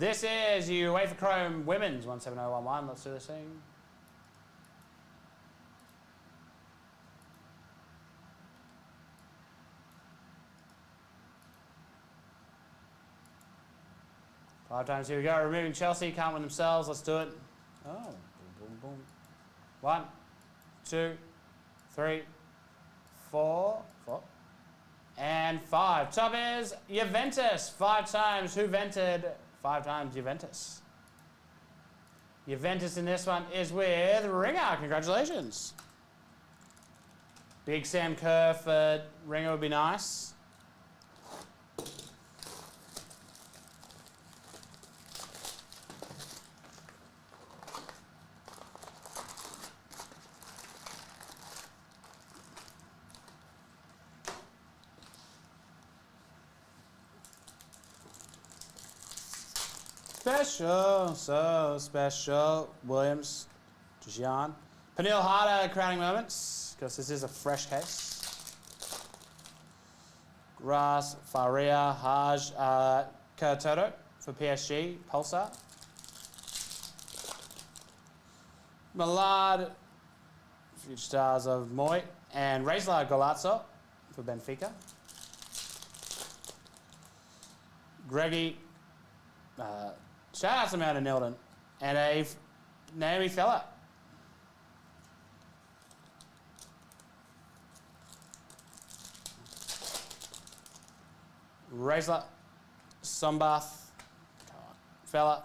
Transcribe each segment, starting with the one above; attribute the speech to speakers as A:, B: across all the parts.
A: This is UEFA Chrome Women's 17011. Let's do this thing. Five times, here we go. Removing Chelsea, can't win themselves. Let's do it. Oh, boom, boom, boom. 1, 2, 3, 4, and 5. Top is Juventus. 5 times. Who vented? 5 times Juventus. Juventus in this one is with Ringer. Congratulations. Big Sam Kerr for Ringer would be nice. Special, so special. Williams, Gian. Pernille Harder, crowning moments, because this is a fresh case. Grass, Faria, Haj, Kurtoto for PSG, Pulsar. Millard, future stars of Moy, and Raisler Golazzo for Benfica. Greggy, shout out to Amanda Nilden, and a Naomi Feller. Raisler, Sombath, Feller,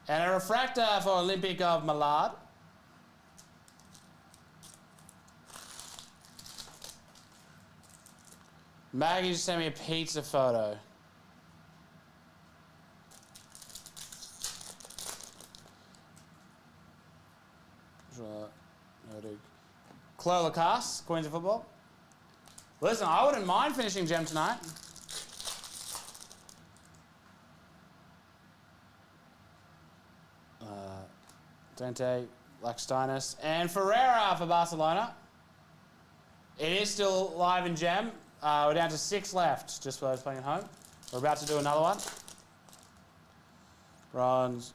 A: and a refractor for Olympic of Millard. Maggie just sent me a pizza photo. Chloe Lacasse, Queens of Football. Listen, I wouldn't mind finishing Gem tonight. Dente, Laxtinus, and Ferreira for Barcelona. It is still live in Gem. We're down to 6 left, just for those playing at home. We're about to do another one. Bronze,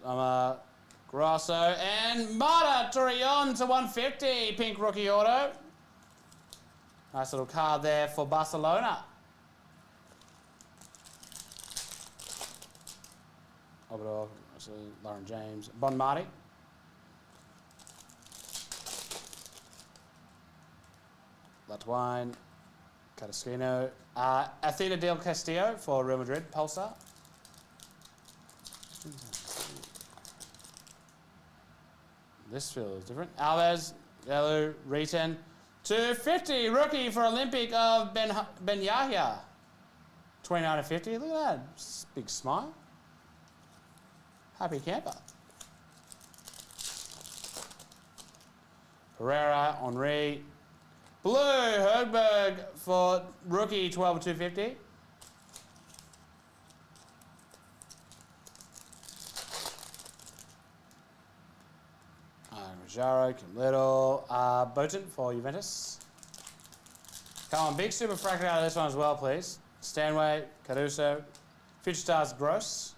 A: Grosso, and Marta Torreon to 150, pink rookie auto. Nice little card there for Barcelona. Obrador, Lauren James, Bon Marty. Latwine, Carrasquino, Athena Del Castillo for Real Madrid, Pulsar. This feels different. Alves, Yellow, Reten. 250, rookie for Olympic of Ben Yahya. 29 of 50. Look at that. Big smile. Happy camper. Pereira, Henri. Blue, Högberg for rookie, 12 of 250. Rajaro, Kim Little, Boten for Juventus. Come on, big super fracture out of this one as well, please. Stanway, Caruso, Future Stars Gross.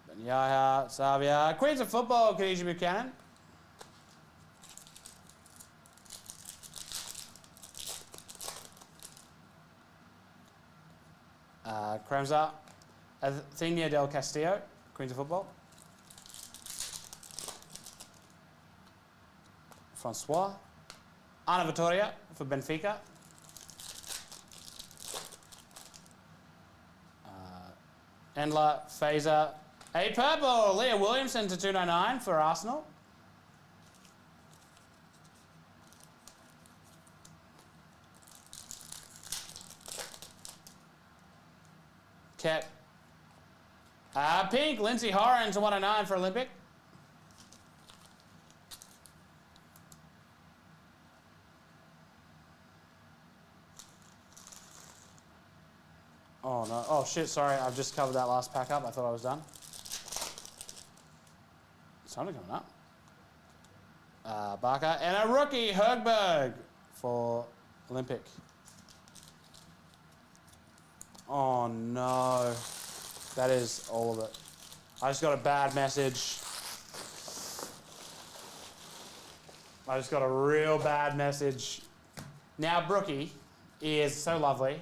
A: Benyaha, Savia, Queens of Football, Khadija Buchanan. Kremza, Athenia Del Castillo, Queens of Football. Francois. Ana Vittoria for Benfica. Endler, Fazer. A purple, Leah Williamson to 299 for Arsenal. Cat. Pink, Lindsay Horan to 109 for Olympic. Oh no, oh shit, sorry, I've just covered that last pack up. I thought I was done. Something coming up. Barker, and a rookie, Högberg for Olympic. Oh Oh no. That is all of it. I just got a bad message. I just got a real bad message. Now Brookie is so lovely.